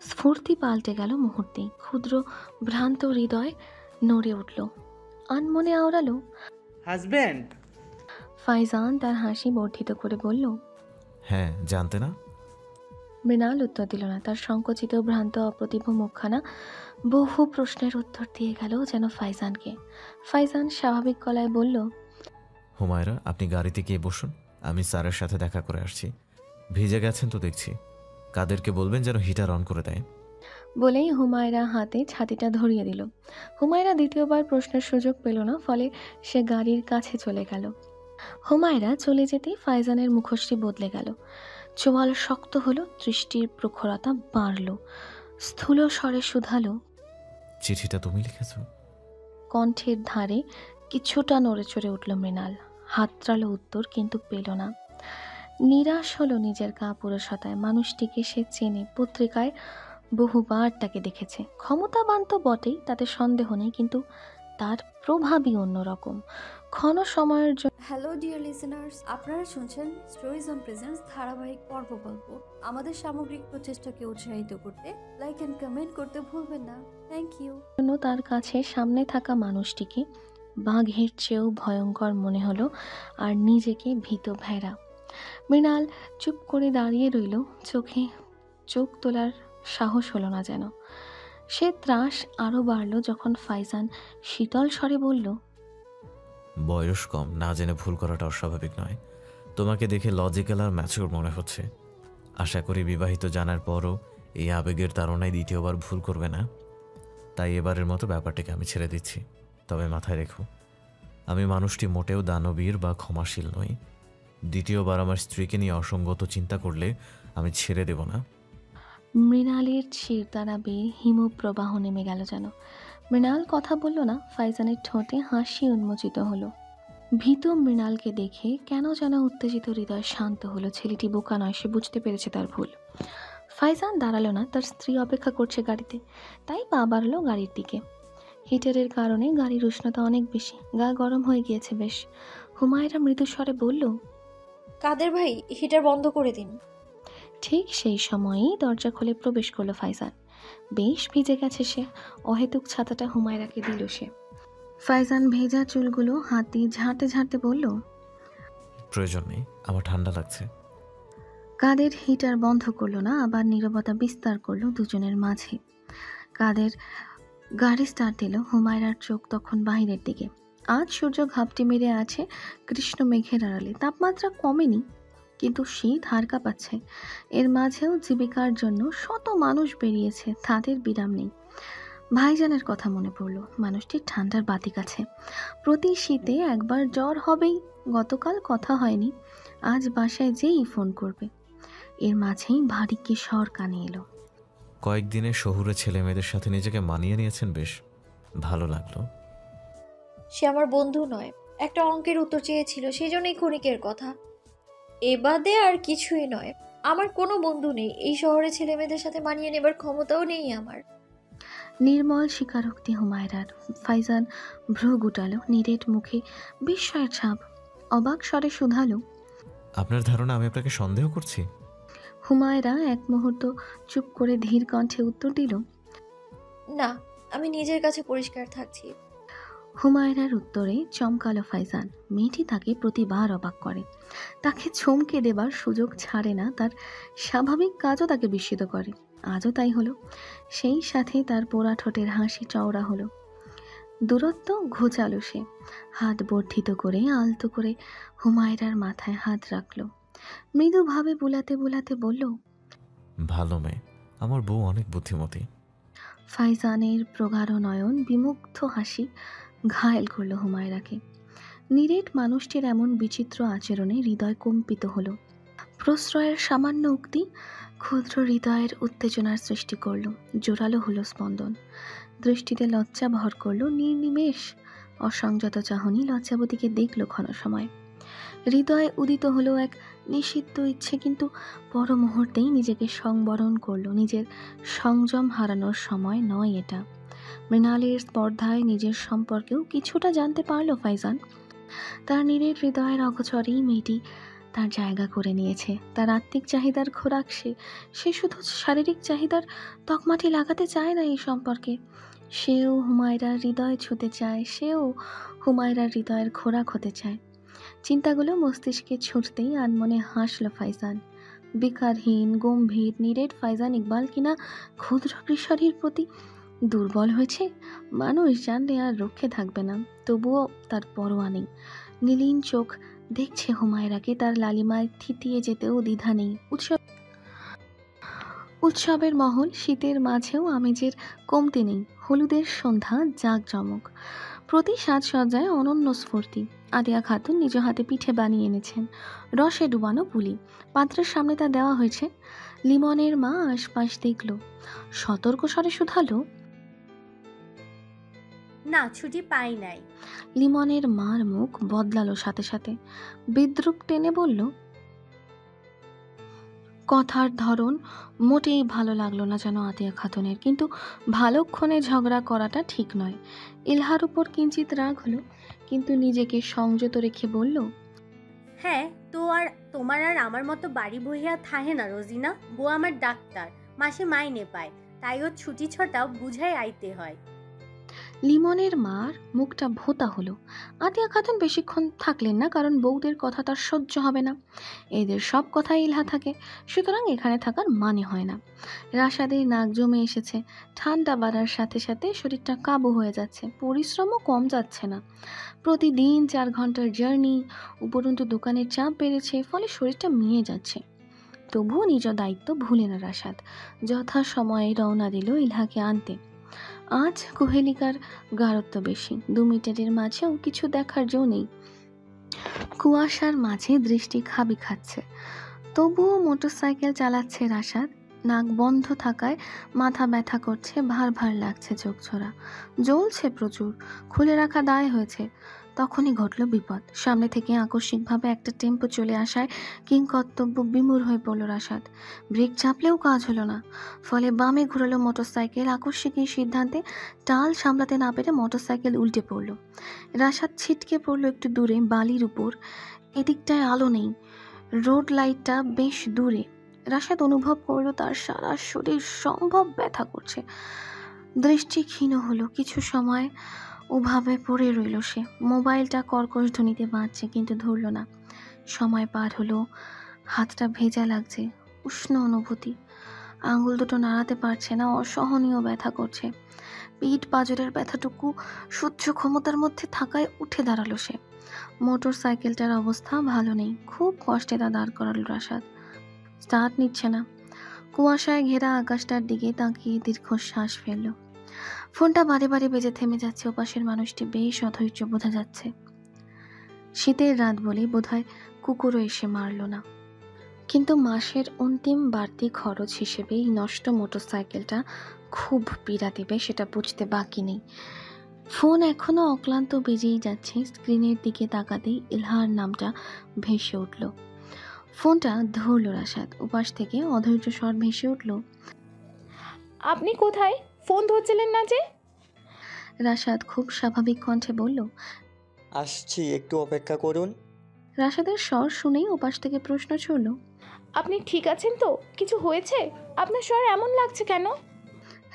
স্ফূর্তি পাল্টে গেল মুহূর্তেই। ক্ষুদ্র ভ্রান্ত হৃদয় নড়ে উঠল, আনমনে আওড়ালো, হাজব্যান্ড? ফাইজান তার হাসি বর্ধিত করে বলল, হ্যাঁ, জানতে না? মৃণাল উত্তর দিল না। তার সংকুচিত ভ্রান্ত অপ্রতিভ মুখখানা বহু প্রশ্নের উত্তর দিয়ে গেল যেন ফাইজানকে। ফাইজান স্বাভাবিক গলায় বলল, হুমায়রা, আপনি গাড়িতে গিয়ে বসুন, আমি স্যারের সাথে দেখা করে আসছি। ভিজে গেছেন তো দেখছি, কাদেরকে বলবেন যেন হিটার অন করে দেয়। বলেই হুমায়রা হাতে ছাতিটা ধরিয়ে দিল। হুমায়রা দ্বিতীয়বার প্রশ্নের সুযোগ পেল না, ফলে সে গাড়ির কাছে চলে গেল। হুমায়রা চলে যেতেই ফাইজানের মুখশ্রী বদলে গেল, চোয়াল শক্ত হলো, দৃষ্টির প্রখরতা বাড়ল। স্থূল স্বরে শুধালো, চিঠিটা তুমি লিখেছ? কণ্ঠের ধারে কিছুটা নড়ে চড়ে উঠল মৃণাল। হাতড়ালো উত্তর, কিন্তু পেল না। নিরাশ হলো নিজের কাপুরুষতায়। মানুষটিকে সে চেনে, পত্রিকায় বহুবার তাকে দেখেছে, ক্ষমতাবান তো বটেই, তাতে সন্দেহ নেই, কিন্তু তার প্রভাবই অন্যরকম। ক্ষণ সময়ের জন্য হ্যালো ডিয়ার লিসেনার্স, আপনারা শুনছেন স্টোরিজ অন প্রেজেন্স ধারাবাহিক পর্ব গল্প। আমাদের সামগ্রিক প্রচেষ্টাকে উৎসাহিত করতে লাইক অ্যান্ড কমেন্ট করতে ভুলবেন না। Thank you. তার কাছে সামনে থাকা মানুষটিকে বাঘের চেয়েও ভয়ঙ্কর মনে হলো, আর নিজেকে ভীত ভেড়া। মৃণাল চুপ করে দাঁড়িয়ে রইল, চোখে চোখ তোলার সাহস হলো না যেন। সে ত্রাস আরও বাড়ল যখন ফাইজান শীতল স্বরে বলল, বয়স কম, না জেনে ভুল করাটা অস্বাভাবিক নয়। তোমাকে দেখে লজিক্যাল আর ম্যাচিওর মনে হচ্ছে। আশা করি বিবাহিত জানার পরও এই আবেগের তাড়নায় দ্বিতীয়বার ভুল করবে না। তাই এবারের মতো ব্যাপারটাকে আমি ছেড়ে দিচ্ছি। তবে মাথায় রেখো, আমি মানুষটি মোটেও দানবীর বা ক্ষমাশীল নই। দ্বিতীয়বার আমার স্ত্রীকে নিয়ে অসঙ্গত চিন্তা করলে আমি ছেড়ে দেব না। মৃণালের শিরদাঁড়া বেয়ে হিমপ্রবাহ নেমে গেল যেন। মৃণাল কথা বলল না, ফাইজানের ঠোঁটে হাসি উন্মোচিত হলো। ভীত মৃণালকে দেখে কেন যেন উত্তেজিত হৃদয় শান্ত হলো। ছেলেটি বোকা নয়, সে বুঝতে পেরেছে তার ভুল। ফাইজান দাঁড়ালো না, তার স্ত্রী অপেক্ষা করছে গাড়িতে, তাই পা বাড়লো গাড়ির দিকে। হিটারের কারণে গাড়ির উষ্ণতা অনেক বেশি, গা গরম হয়ে গিয়েছে বেশ। হুমায়রা মৃদুস্বরে বলল, কাদের ভাই, হিটার বন্ধ করে দিন। ঠিক সেই সময়েই দরজা খুলে প্রবেশ করলো ফাইজান। বেশ ভিজে গেছে সে, অহেতুক ছাতাটা হুমায়রাকে দিল সে। ফাইজান ভেজা চুলগুলো হাত দিয়ে ঝাঁটতে ঝাঁটতে বলল, প্রয়োজন নেই, আমার ঠান্ডা লাগছে। কাদের হিটার বন্ধ করলো না, আবার নীরবতা বিস্তার করলো দুজনের মাঝে। কাদের গাড়ি স্টার্ট দিল। হুমায়রার চোখ তখন বাহিরের দিকে। আজ সূর্য ঘাপটি মেরে আছে কৃষ্ণ মেঘের আড়ালে, তাপমাত্রা কমেনি, কিন্তু শীত হাড় কাঁপাচ্ছে। এর মাঝেও জীবিকার জন্য শত মানুষ বেরিয়েছে, তাদের বিরাম নেই। ভাইজানের কথা মনে পড়ল। মানুষটির ঠান্ডার বাতিক আছে, প্রতি শীতে একবার জ্বর হবেই। গতকাল কথা হয়নি, আজ বাসায় যেই ফোন করবে। এর মাঝেই ভারী কি স্বর কানে এলো, কয়েকদিনে শহুরে ছেলে মেয়েদের সাথে নিজেকে মানিয়ে নিয়েছেন, বেশ ভালো লাগলো। সে আমার বন্ধু নয়, একটা অঙ্কের উত্তর চেয়েছিল, সেই জন্যই ক্ষণিকের কথা। এ বাদে আর কিছুই নয়। আমার কোনো বন্ধু নেই, এই শহরে ছেলে মেয়েদের সাথে মানিয়ে নেবার ক্ষমতাও নেই আমার। নির্মল স্বীকারোক্তি হুমায়রার। ফাইজান ভ্রু গুটালো, নিরেট মুখে বিস্ময়ের ছাপ। অবাক স্বরে শুধালো, আপনার ধারণা আমি আপনাকে সন্দেহ করছি? হুমায়রা এক মুহূর্ত চুপ করে ধীর কণ্ঠে উত্তর দিল, না, আমি নিজের কাছে পরিষ্কার থাকছি। হুমায়রার উত্তরে চমকালো ফাইজান। মেয়েটি তাকে প্রতিবার অবাক করে, তাকে চমকে দেবার সুযোগ ছাড়ে না, তার স্বাভাবিক কাজও তাকে বিস্মিত করে। আজও তাই হলো। সেই সাথে তার পোড়া ঠোঁটের হাসি চওড়া হলো। দূরত্ব ঘোচালো সে, হাত বর্ধিত করে আলতো করে হুমায়রার মাথায় হাত রাখল। মৃদুভাবে বুলাতে বুলাতে বলল, ভালো মেয়ে, আমার বউ অনেক বুদ্ধিমতী। ফাইজানের প্রগাঢ় নয়ন বিমুগ্ধ হাসি ঘায়েল করল হুমায়রাকে। নিরেট মানুষটির এমন বিচিত্র আচরণে হৃদয় কম্পিত হলো। প্রশ্রয়ের সামান্য উক্তি ক্ষুদ্র হৃদয়ের উত্তেজনার সৃষ্টি করল। জোরালো হলো স্পন্দন, দৃষ্টিতে লজ্জা ভর করল। নির্নিমেষ অসংযত চাহনি লজ্জাবতীকে দেখল ক্ষণ সময়। হৃদয়ে উদিত হলো এক নিষিদ্ধ ইচ্ছে, কিন্তু পর মুহূর্তেই নিজেকে সংবরণ করলো। নিজের সংযম হারানোর সময় নয় এটা। মৃণালের স্পর্ধায় নিজের সম্পর্কেও কিছুটা জানতে পারল ফাইজান। তার নীরের হৃদয়ের অগোচরেই মেয়েটি তার জায়গা করে নিয়েছে। তার আত্মিক চাহিদার খোরাক সে শুধু শারীরিক চাহিদার তকমাটি লাগাতে চায় না এই সম্পর্কে। সেও হুমায়রার হৃদয় ছুঁতে চায়, সেও হুমায়রার হৃদয়ের খোরাক হতে চায়। চিন্তাগুলো মস্তিষ্কে ছুটতেই আনমনে হাসল ফাইজান। বিকারহীন গম্ভীর নিরেট ফাইজান ইকবাল কিনা ক্ষুদ্র কিশোরীর প্রতি দুর্বল হয়েছে। মানুষ জানলে আর রক্ষে থাকবে না, তবুও তার পরোয়া নেই। নীলিন চোখ দেখছে হুমায়রাকে, তার লালিমায় থিতিয়ে যেতেও দ্বিধা নেই। উৎসবের মহল, শীতের মাঝেও আমেজের কমতি নেই। হলুদের সন্ধ্যা জাঁকজমক, প্রতি সাজসজ্জায় অনন্য স্ফূর্তি। আদিয়া খাতুন নিজ হাতে পিঠে বানিয়ে এনেছেন, রসে ডুবানো পুলি পাত্রের সামনে তা দেওয়া হয়েছে। লিমনের মা আশপাশ দেখল, সতর্ক স্বরে শুধালো, না, ছুটি পাই নাই। লিমনের মার মুখ বদলালো সাথে সাথে, বিদ্রুপ টেনে বলল, কথার ধরন মোটেই ভালো লাগলো না যেন আতিয়া খাতুনের, কিন্তু ভালোক্ষণে ঝগড়া করাটা ঠিক নয়। ইলহার উপর কিঞ্চিত রাগ হলো, কিন্তু নিজেকে সংযত রেখে বলল, হ্যাঁ, তো আর তোমার আর আমার মতো বাড়ি বহিয়া থাহে না রোজিনা। বউ আমার ডাক্তার, মাসে মাইনে পায়, তাই ওর ছুটি ছটাও বুঝাই আইতে হয়। লিমনের মার মুখটা ভোঁতা হলো। আতিয়া খাতুন বেশিক্ষণ থাকলেন না, কারণ বউদের কথা তার সহ্য হবে না। এদের সব কথাই ইলহা থাকে, সুতরাং এখানে থাকার মানে হয় না। রাশাদের নাক জমে এসেছে, ঠান্ডা বাড়ার সাথে সাথে শরীরটা কাবু হয়ে যাচ্ছে, পরিশ্রমও কম যাচ্ছে না। প্রতিদিন 4 ঘন্টার জার্নি, উপরন্তু দোকানের চাপ বেড়েছে, ফলে শরীরটা মিয়ে যাচ্ছে। তবুও নিজ দায়িত্ব ভুলে না রাশাদ, যথা সময়ে রওনা দিল ইলহাকে আনতে। আজ কুহেলিকার গাঢ়ত্ব বেশি, 2 মিটারের মাঝেও কিছু দেখার জো নেই। কুয়াশার মাঝে দৃষ্টি খাবি খাচ্ছে, তবুও মোটরসাইকেল চালাচ্ছে রাশাদ। নাক বন্ধ থাকায় মাথা ব্যথা করছে, ভার ভার লাগছে, চোখ ছোড়া জ্বলছে প্রচুর, খুলে রাখা দায় হয়েছে। তখনই ঘটল বিপদ। সামনে থেকে আকস্মিকভাবে একটা টেম্পো চলে আসায় কিংকর্তব্য বিমূঢ় হয়ে পড়ল রাশাদ। ব্রেক চাপলেও কাজ হলো না, ফলে বামে ঘুরালো মোটরসাইকেল। আকস্মিক এই সিদ্ধান্তে টাল সামলাতে না পেরে মোটরসাইকেল উল্টে পড়ল। রাশাদ ছিটকে পড়ল একটু দূরে বালির উপর। এদিকটায় আলো নেই, রোড লাইটটা বেশ দূরে। রাশাদ অনুভব করলো তার সারা শরীর সম্ভব ব্যথা করছে। দৃষ্টি ক্ষীণ হলো, কিছু সময় ওভাবে পড়ে রইল সে। মোবাইলটা কর্কশ ধ্বনিতে বাজছে, কিন্তু ধরল না। সময় পার হলো, হাতটা ভেজা লাগছে, উষ্ণ অনুভূতি। আঙুল দুটো নাড়াতে পারছে না, অসহনীয় ব্যথা করছে। পিঠ পাঁজরের ব্যথাটুকু সহ্য ক্ষমতার মধ্যে থাকায় উঠে দাঁড়ালো সে। মোটর সাইকেলটার অবস্থা ভালো নেই, খুব কষ্টে তা দাঁড় করালো রাশাদ। স্টার্ট নিচ্ছে না। কুয়াশায় ঘেরা আকাশটার দিকে তাকিয়ে দীর্ঘশ্বাস ফেলল। ফোনটা বারে বারে বেজে থেমে যাচ্ছে। ওপাশের মানুষটি বেশ অধৈর্য বোঝা যাচ্ছে। শীতের রাত বলে বোধহয় কুকুরও এসে মারল না, কিন্তু মাসের অন্তিম বাড়তি খরচ হিসেবে এই নষ্ট মোটরসাইকেলটা খুব পীড়া দেবে সেটা বুঝতে বাকি নেই। ফোন এখনো অক্লান্ত বেজেই যাচ্ছে। স্ক্রিনের দিকে তাকাতেই ইলহার নামটা ভেসে উঠল। ফোনটা ধরল রাশাদ। উপাস থেকে অধৈর্য স্বর ভেসে উঠল, আপনি কোথায়? ফোন ধরছিলেন না যে? রাশাদ খুব স্বাভাবিক কণ্ঠে বলল, আসছি, একটু অপেক্ষা করুন। রাশাদের স্বর শুনেই ওপাশ থেকে প্রশ্ন ছুড়ল, আপনি ঠিক আছেন তো? কিছু হয়েছে? আপনার স্বর এমন লাগছে কেন?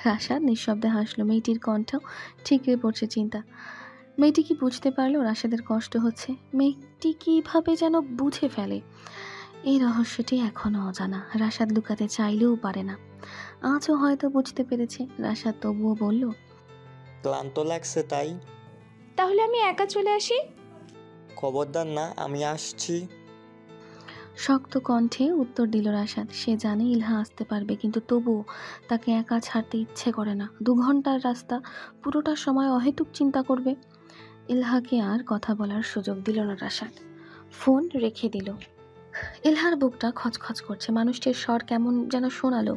রাশাদ নিঃশব্দে হাসলো। মেয়েটির কণ্ঠ ঠিকরে পড়ছে চিন্তা। মেয়েটি কি বুঝতে পারলো রাশাদের কষ্ট হচ্ছে? মেয়েটি কিভাবে যেন বুঝে ফেলে? এই রহস্যটি এখনো অজানা। রাশাদ লুকাতে চাইলেও পারে না। আজও হয়তো বুঝতে পেরেছে। রাশাদ তবুও বলল, ক্লান্ত লাগছে তাই? তাহলে আমি একা চলে আসি? খবরদার না, আমি আসছি। শক্ত কণ্ঠে উত্তর দিল রাশাদ। সে জানে ইলহা আসতে পারবে, কিন্তু তবুও তাকে একা ছাড়তে ইচ্ছে করে না। 2 ঘন্টার রাস্তা, পুরোটা সময় অহেতুক চিন্তা করবে। ইলহাকে আর কথা বলার সুযোগ দিল না রাশাদ। ফোন রেখে দিল। ইলহার বুকটা খচখচ করছে। মানুষটির স্বর কেমন যেন শোনালো।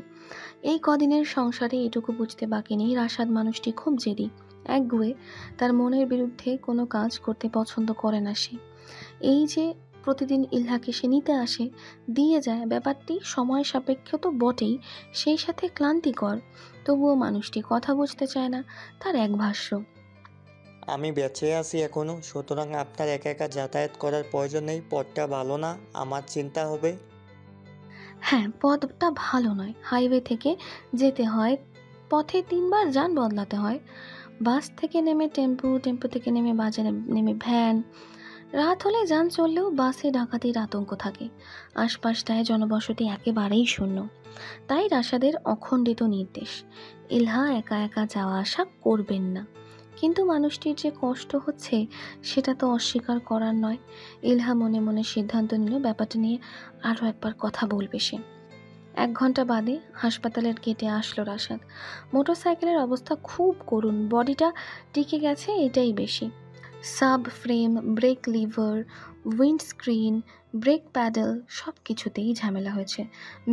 এই কদিনের সংসারে এটুকু বুঝতে বাকি নেই, রাশাদ মানুষটি খুব জেদি, একগুঁয়ে। তার মনের বিরুদ্ধে কোনো কাজ করতে পছন্দ করে না সে। এই যে প্রতিদিন ইলহাকে সে নিতে আসে, দিয়ে যায়, ব্যাপারটি সময় সাপেক্ষ তো বটেই, সেই সাথে ক্লান্তিকর। তবুও মানুষটি কথা বুঝতে চায় না। তার এক ভাষ্য, আমি বেঁচে আছি এখনো, সুতরাং আপনার একা একা যাতায়াত করার প্রয়োজন নেই। পথটা ভালো না, আমার চিন্তা হবে। হ্যাঁ, পথটা ভালো নয়। হাইওয়ে থেকে যেতে হয়, পথে 3 বার যান বদলাতে হয়। বাস থেকে নেমে টেম্পো, টেম্পো থেকে নেমে বাজারে নেমে ভ্যান। রাত হলে যান চললেও বাসে ডাকাতির আতঙ্ক থাকে। আশপাশটায় জনবসতি একেবারেই শূন্য। তাই রাশাদের অখণ্ডিত নির্দেশ, ইলহা একা একা যাওয়া আসা করবেন না। কিন্তু মানুষটির যে কষ্ট হচ্ছে সেটা তো অস্বীকার করার নয়। ইলহা মনে মনে সিদ্ধান্ত নিল ব্যাপারটা নিয়ে আরও একবার কথা বলবে সে। 1 ঘন্টা বাদে হাসপাতালের গেটে আসলো রাশাদ। মোটরসাইকেলের অবস্থা খুব করুণ, বডিটা টিকে গেছে এটাই বেশি। Sub frame, brake lever, windscreen, brake pedal সব কিছুতেই ঝামেলা হয়েছে।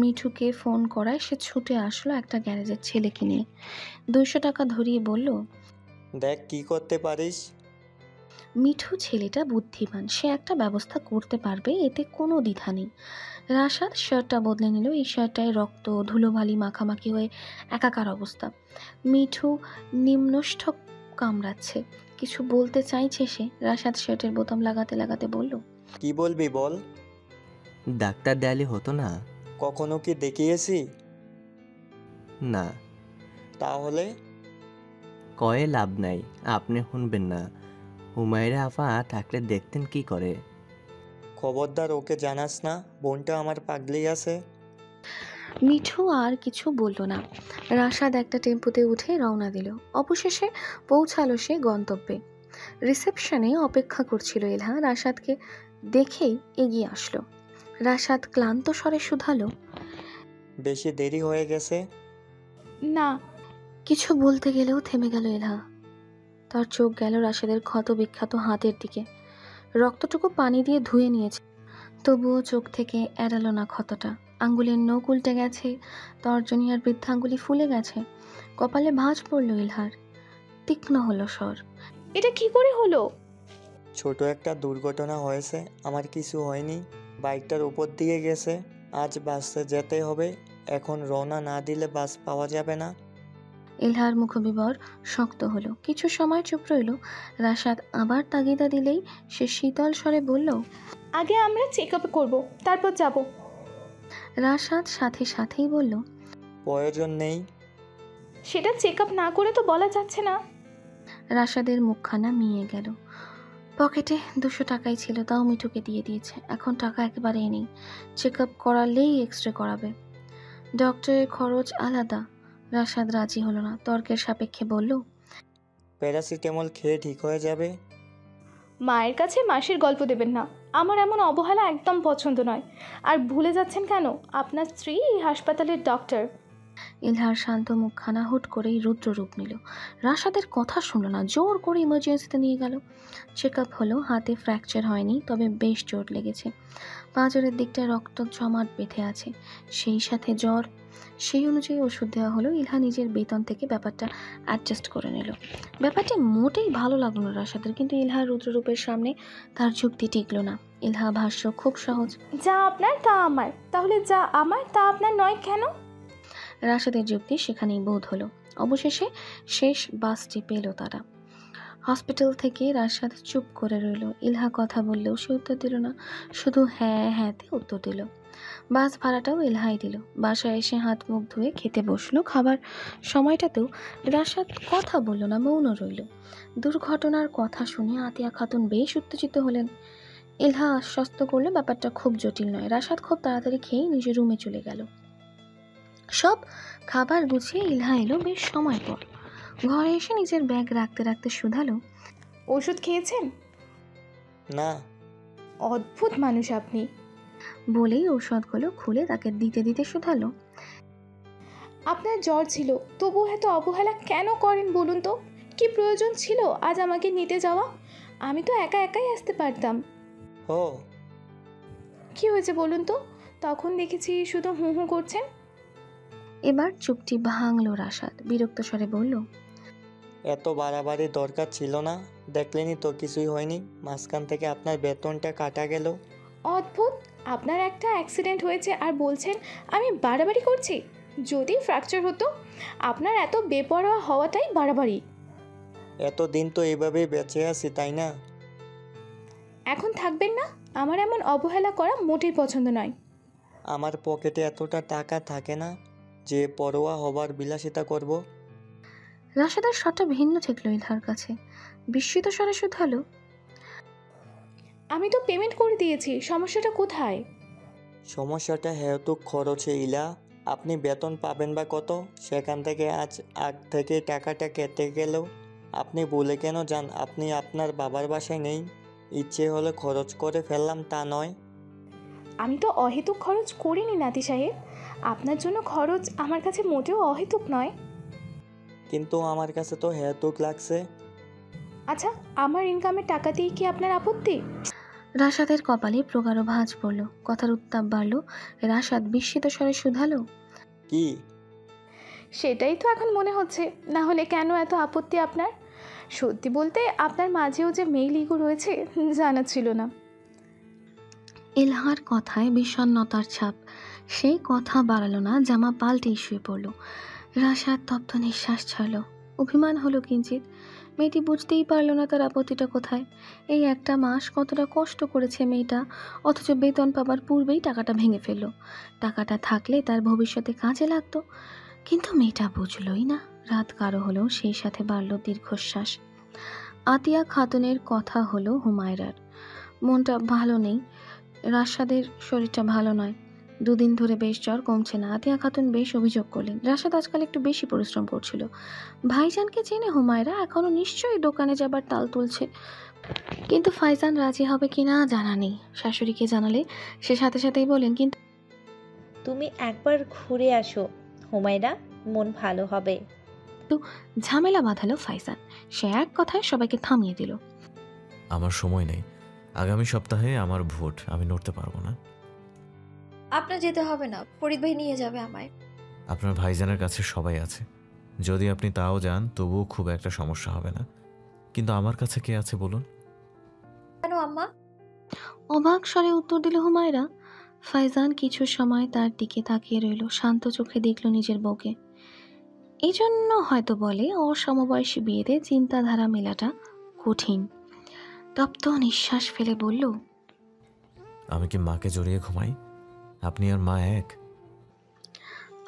মিঠুকে ফোন করায় সে ছুটে আসলো একটা গ্যারেজের ছেলেকে নিয়ে। 200 টাকা ধরিয়ে বলল, দেখ কি করতে পারিস। মিঠু ছেলেটা বুদ্ধিমান, সে একটা ব্যবস্থা করতে পারবে, এতে কোনো দ্বিধা নেই। রাশাদ শার্টটা বদলে নিল। এই শার্টটায় রক্ত ধুলোবালি মাখামাখি হয়ে একাকার অবস্থা। মিঠু নিম্নষ্ঠ কামড়াচ্ছে। কিছু বলতে চাইছে সে। রাশাদ শার্টের বোতাম লাগাতে লাগাতে বলল, কি বলবি বল। ডাক্তার দেয়ালে হতো না? কখনো কি দেখিয়েছি? না। তাহলে কয়ে লাভ নাই, আপনি শুনবেন না। হুমায়রা আপা থাকলে দেখতেন কি করে। খবরদার ওকে জানাস না, বোনটা আমার পাগলি আছে। মিঠু আর কিছু বলল না। রাশাদ একটা টেম্পোতে উঠে রওনা দিল। অবশেষে পৌঁছালো সে গন্তব্যে। রিসেপশনে অপেক্ষা করছিল ইলহা। রাশাদকে দেখেই এগিয়ে আসলো। রাশাদ ক্লান্ত স্বরে শুধালো, বেশি দেরি হয়ে গেছে? না। কিছু বলতে গেলেও থেমে গেল ইলহা। তার চোখ গেল রাশেদের ক্ষত বিখ্যাত হাতের দিকে। রক্তটুকু পানি দিয়ে ধুয়ে নিয়েছে, তবুও চোখ থেকে এড়ালো না ক্ষতটা। আঙ্গুলের নখ উল্টে গেছে, তর্জনী আর বৃদ্ধাঙ্গুলি ফুলে গেছে। কপালে ভাঁজ পড়ল ইলহার। তীক্ষ্ণ হলো স্বর। এটা কি করে হলো? ছোট একটা দুর্ঘটনা হয়েছে, আমার কিছু হয়নি। বাইকটার উপর দিয়ে গেছে। আজ বাসে যেতে হবে, এখন রওনা না দিলে বাস পাওয়া যাবে না। ইলহার মুখবিবর শক্ত হলো। কিছু সময় চুপ রইল। রাশাদ আবার তাগিদা দিলেই সে শীতল স্বরে বলল, আগে আমরা চেক আপ করবো, তারপর যাব। রাশাদ সাথে সাথেই বলল, প্রয়োজন নেই। সেটা চেক আপ না করে তো বলা যাচ্ছে না। রাশাদের মুখখানা মিয়ে গেল। পকেটে 200 টাকাই ছিল, তাও মিঠুকে দিয়ে দিয়েছে। এখন টাকা একেবারেই নেই। চেক আপ করালেই এক্সরে করাবে, ডক্টরের খরচ আলাদা। রাশাদ রাজি হলো না, তর্কের সাপেক্ষে বলল, প্যারাসিটামল খেয়ে ঠিক হয়ে যাবে। মায়ের কাছে মাসির গল্প দেবেন না। আমার এমন অবহেলা একদম পছন্দ নয়। আর ভুলে যাচ্ছেন কেন, আপনার স্ত্রী এই হাসপাতালের ডক্টর। ইলহার শান্ত মুখখানা হুট করেই রুদ্ররূপ নিল। রাশাদের কথা শুনল না, জোর করে ইমার্জেন্সিতে নিয়ে গেল। চেক আপ হলো, হাতে ফ্র্যাকচার হয়নি, তবে বেশ চোট লেগেছে। পাঁজরের দিকটা রক্ত জমাট বেঁধে আছে, সেই সাথে জ্বর। সেই অনুযায়ী ওষুধ দেওয়া হলো। ইলহা নিজের বেতন থেকে ব্যাপারটা অ্যাডজাস্ট করে নিল। ব্যাপারটি মোটেই ভালো লাগলো না রাশাদের, কিন্তু ইলহার রুদ্ররূপের সামনে তার যুক্তি টিকল না। ইলহা ভাষ্য খুব সহজ, যা আপনার তা আমার, তাহলে যা আমার তা আপনার নয় কেন? রাশাদের যুক্তি সেখানেই বোধ হলো। অবশেষে শেষ বাসটি পেল তারা। হসপিটাল থেকে রাশাদ চুপ করে রইল। ইলহা কথা বললেও সে উত্তর দিল না, শুধু হ্যাঁ হ্যাঁতে উত্তর দিল। বাস ভাড়াটাও ইলহাই দিল। বাসায় এসে হাত মুখ ধুয়ে খেতে বসলো। খাবার সময়টাতেও রাশাদ কথা বলল না, মৌন রইল। দুর্ঘটনার কথা শুনে আতিয়া খাতুন বেশ উত্তেজিত হলেন। ইলহা আশ্বস্ত করলো ব্যাপারটা খুব জটিল নয়। রাশাদ খুব তাড়াতাড়ি খেয়ে নিজের রুমে চলে গেল। সব খাবার গুছিয়ে ইলহা এলো বেশ সময় পর। ঘরে এসে নিজের ব্যাগ রাখতে রাখতে শুধালো, ওষুধ খেয়েছেন? না। অদ্ভুত মানুষ আপনি। বলেই ঔষধগুলো খুলে তাকে দিতে দিতে শুধালো, আপনার জ্বর ছিল, তবু এত অবহেলা কেন করেন বলুন তো? কি প্রয়োজন ছিল আজ আমাকে নিতে যাওয়া? আমি তো একা একাই আসতে পারতাম। ও, কি হয়েছে বলুন তো? তখন দেখেছি শুধু হুঁ হুঁ করছেন। এবার চুপটি ভাঙল রাশাদ। বিরক্ত স্বরে বলল, এত বাড়াবাড়ি দরকার ছিল না। দেখলেনি তো কিছুই হয়নি। মাঝখান থেকে আপনার বেতনটা কাটা গেল। অদ্ভুত, আপনার একটা অ্যাক্সিডেন্ট হয়েছে আর বলছেন আমি বাড়াবাড়ি করছি। যদি ফ্র্যাকচার হতো, আপনার এত বেপরোয়া হওয়াটাই বাড়াবাড়ি। এতদিন তো এইভাবেই বেঁচে আছি, তাই না? এখন থাকবেন না? আমার এমন অবহেলা করা মোটেই পছন্দ নয়। আমার পকেটে এতটা টাকা থাকে না যে পরোয়া হবার বিলাসিতা করব। রাশাদের স্বরটা ভিন্ন ঠেকল ইলহার কাছে। বিস্মিত স্বরে শুধালো, আমি তো পেমেন্ট করে দিয়েছি, সমস্যাটা কোথায়? সমস্যাটা হেতুক খরচে ইলা। আপনি বেতন পাবেন বা কত, সেখান থেকে আজ আগ থেকে টাকাটা কেটে গেলেও আপনি বলে কেন যান আপনি আপনার বাবার বাসায় নেই? ইচ্ছে হলে খরচ করে ফেললাম তা নয়। আমি তো অহেতুক খরচ করিনি নাতি সাহেব। আপনার জন্য খরচ আমার কাছে মোটেও অহেতুক নয়। কিন্তু আমার কাছে তো হেতুক লাগছে। আচ্ছা, আমার ইনকামের টাকা দিয়ে কি আপনার আপত্তি? রাশাদের কপালে প্রগাঢ় ভাঁজ পড়ল। কথার উত্তাপ বাড়ল। রাশাদ বিস্মিত স্বরে শুধালো, কি? সেটাই তো এখন মনে হচ্ছে, না হলে কেন এত আপত্তি আপনার? সত্যি বলতে আপনার মাঝেও যে মেইল ইগো রয়েছে জানা ছিল না। ইলহার কথায় বিষণ্ণতার ছাপ। সেই কথা বাড়ালো না, জামা পাল্টেই শুয়ে পড়ল। রাশাদ তপ্ত নিঃশ্বাস ছাড়ল। অভিমান হলো কিঞ্চিত। মেয়েটি বুঝতেই পারল না তার আপত্তিটা কোথায়। এই একটা মাস কতটা কষ্ট করেছে মেয়েটা, অথচ বেতন পাবার পূর্বেই টাকাটা ভেঙে ফেলল। টাকাটা থাকলে তার ভবিষ্যতে কাজে লাগতো, কিন্তু মেয়েটা বুঝলই না। রাত কারো হলেও সেই সাথে বাড়ল দীর্ঘশ্বাস। আতিয়া খাতুনের কথা হলো হুমায়রার। মনটা ভালো নেই, রাশাদের শরীরটা ভালো নয়, দুদিন ধরে বেশ জ্বর কমছে না। আতিয়া খাতুন বেশ অভিযোগ করলেন রাশাদ আজকাল একটু বেশি পরিশ্রম করছিল। ভাইজানকে চেনে হুমায়রা, এখনও নিশ্চয়ই দোকানে যাবার তাল তুলছে, কিন্তু ফাইজান রাজি হবে কিনা জানা নেই। শাশুড়িকে জানালে সে সাথে সাথেই বলেন, কিন্তু তুমি একবার ঘুরে আসো হুমায়রা, মন ভালো হবে। ঝামেলা বাঁধালো ফাইজান। সে এক কথায় সবাইকে থামিয়ে দিল। আমার সময় নেই, আগামী সপ্তাহে আমার ভোট, আমি নড়তে পারবো না। আপনার যেতে হবে না, ফরিদ ভাই নিয়ে যাবে আমায়। আপনার ভাইজানের কাছে সবাই আছে, যদি আপনি তাও যান তবুও খুব একটা সমস্যা হবে না, কিন্তু আমার কাছে কে আছে বলুন? কেন আম্মা? অবাক স্বরে উত্তর দিল হুমায়রা। ফাইজান কিছু সময় তার দিকে তাকিয়ে রইল, শান্ত চোখে দেখল নিজের বউকে। এই জন্য হয়তো বলে অসমবয়সী বিয়েতে চিন্তাধারা মেলাটা কঠিন। তপ্ত নিঃশ্বাস ফেলে বলল, আমি কি মাকে জড়িয়ে ঘুমাই? আপনি আর মা এক?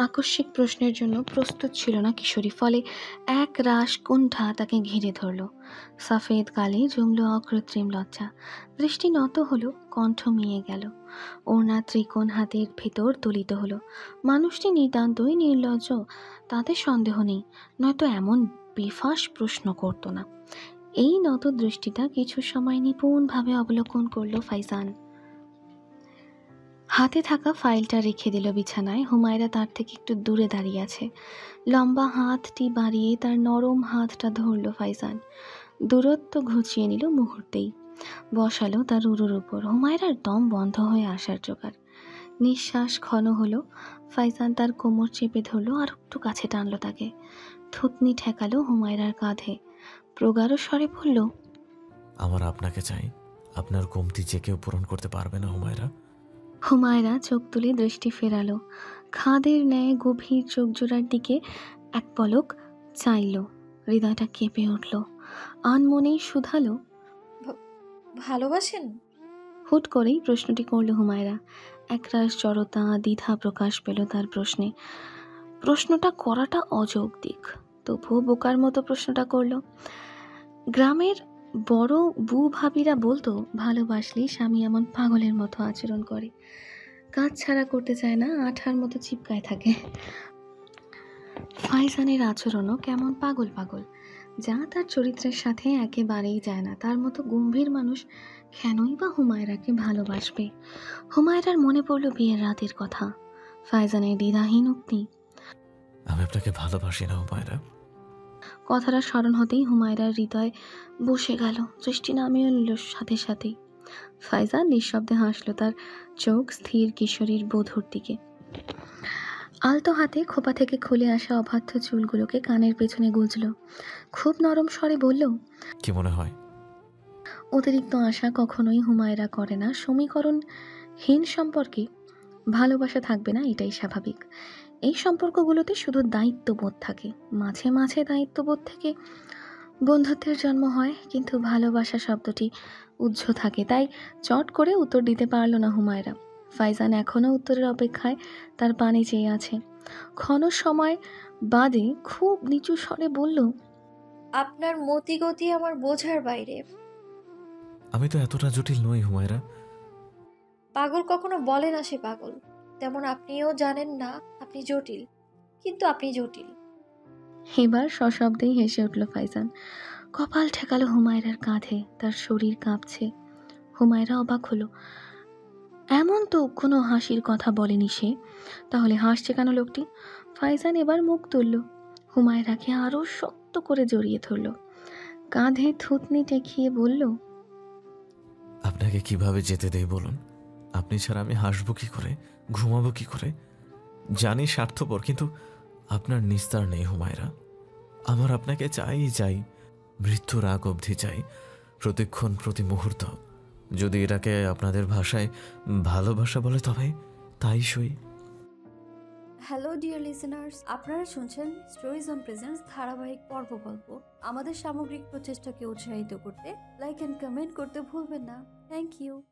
আকস্মিক প্রশ্নের জন্য প্রস্তুত ছিল না কিশোরী, ফলে এক রাশ কুণ্ঠা তাকে ঘিরে ধরল। সফেদ গালে জমল অকৃত্রিম লজ্জা। দৃষ্টি নত হলো, কণ্ঠ মিয়ে গেল। ওড়না ত্রিকোণ হাতের ভেতর তুলিত হলো। মানুষটি নিতান্তই নির্লজ্জ, তাতে সন্দেহ নেই, নয়তো এমন বেফাঁস প্রশ্ন করতো না। এই নত দৃষ্টিটা কিছু সময় নিপুণভাবে অবলোকন করল ফাইজান। হাতে থাকা ফাইলটা রেখে দিল বিছানায়। হুমায়রা তার থেকে একটু দূরে দাঁড়িয়ে আছে। লম্বা হাতটি বাড়িয়ে তার নরম হাতটা ধরল ফাইজান। দূরত্ব ঘুচিয়ে নিল মুহূর্তেই, বসালো তার উরুর উপর। হুমায়রার দম বন্ধ হয়ে আসার জোগাড়। নিঃশ্বাস ঘন হলো। ফাইজান তার কোমর চেপে ধরল আর একটু কাছে টানলো তাকে। থুতনি ঠেকালো হুমায়রার কাঁধে, প্রগাঢ় স্বরে বলল, আমার আপনাকে চাই, আপনার কমতি যে কেউ পূরণ করতে পারবে না হুমায়রা। হুমায়রা চোখ তুলে দৃষ্টি ফেরালো। খাদের ন্যায় গভীর চোখ জোড়ার দিকে এক পলক চাইল। হৃদয়টা কেঁপে উঠল, আনমনেই শুধালো, ভালোবাসেন? হুট করেই প্রশ্নটি করল হুমায়রা। একরাশ জড়তা, দ্বিধা প্রকাশ পেল তার প্রশ্নে। প্রশ্নটা করাটা অযৌক্তিক, তবুও বোকার মতো প্রশ্নটা করল। গ্রামের বড় বউ ভাবিরা বলতো ভালোবাসলেই স্বামী এমন পাগলের মতো আচরণ করে, কাজ ছাড়া করতে চায় না, আঠার মতো চিপকায় থাকে। ফাইজানের আচরণও কেমন পাগল পাগল, যা তার চরিত্রের সাথে একেবারেই যায় না। তার মতো গম্ভীর মানুষ কেনই বা হুমায়রাকে ভালোবাসবে? হুমায়রার মনে পড়ল বিয়ের রাতের কথা, ফাইজানের দ্বিধাহীন উক্তি, আমি আপনাকে ভালোবাসি না হুমায়রা। কথাটা স্মরণ হতেই হুমায়রার হৃদয় বসে গেল, দৃষ্টি নামিয়ে নিল সাথে সাথেই। ফাইজান নিঃশব্দে হাসল, তার চোখ স্থির কিশোরীর বধূর দিকে। আলতো হাতে খোপা থেকে খুলে আসা অবাধ্য চুলগুলোকে কানের পেছনে গুঁজল। খুব নরম স্বরে বলল, কি মনে হয়? অতিরিক্ত আশা কখনোই হুমায়রা করে না। সমীকরণহীন সম্পর্কে ভালোবাসা থাকবে না, এটাই স্বাভাবিক। এই সম্পর্কগুলোতে শুধু দায়িত্ববোধ থাকে, মাঝে মাঝে দায়িত্ববোধ থেকে বন্ধুত্বের জন্ম হয়, কিন্তু ভালোবাসা শব্দটি উজ্জ্ব থাকে। তাই চট করে উত্তর দিতে পারল না হুমায়রা। ফাইজান এখনও উত্তরের অপেক্ষায় তার পানে চেয়ে আছে। ক্ষণ সময় বাদে খুব নিচু স্বরে বলল, আপনার মতিগতি আমার বোঝার বাইরে। আমি তো এতটা জটিল নই হুমায়রা। পাগল কখনো বলে না সে পাগল, তেমন আপনিও জানেন না আপনি জটিল, কিন্তু আপনি জটিল। এবার সশব্দেই হেসে উঠল ফাইজান। কপাল ঠেকালো হুমায়রার কাঁধে, তার শরীর কাঁপছে। হুমায়রা অবাক হলো, এমন তো কোনো হাসির কথা বলেনি সে, তাহলে হাসছে কেন লোকটি? ফাইজান এবার মুখ তুলল, হুমায়রাকে আরও শক্ত করে জড়িয়ে ধরল, কাঁধে থুতনি টেকিয়ে বলল, আপনাকে কিভাবে যেতে দেই বলুন? আপনি ছাড়া আমি হাসবো কি করে, ঘুমাবো কি করে? জানি স্বার্থপর, কিন্তু আপনার নিস্তার নেই হুমায়রা। আমার আপনাকে চাই চাই, মৃত্যুর আগ অবধি চাই, প্রতিক্ষণ প্রতি মুহূর্ত। যদি এটাকে আপনাদের ভাষায় ভালোবাসা বলে তবে তাই সই। হ্যালো ডিয়ার লিসেনার্স, আপনারা শুনছেন স্টোরিজ অন প্রেজেন্স ধারাবাহিক পর্ব গল্প। আমাদের সামগ্রিক প্রচেষ্টাকে উৎসাহিত করতে লাইক অ্যান্ড কমেন্ট করতে ভুলবেন না। Thank you.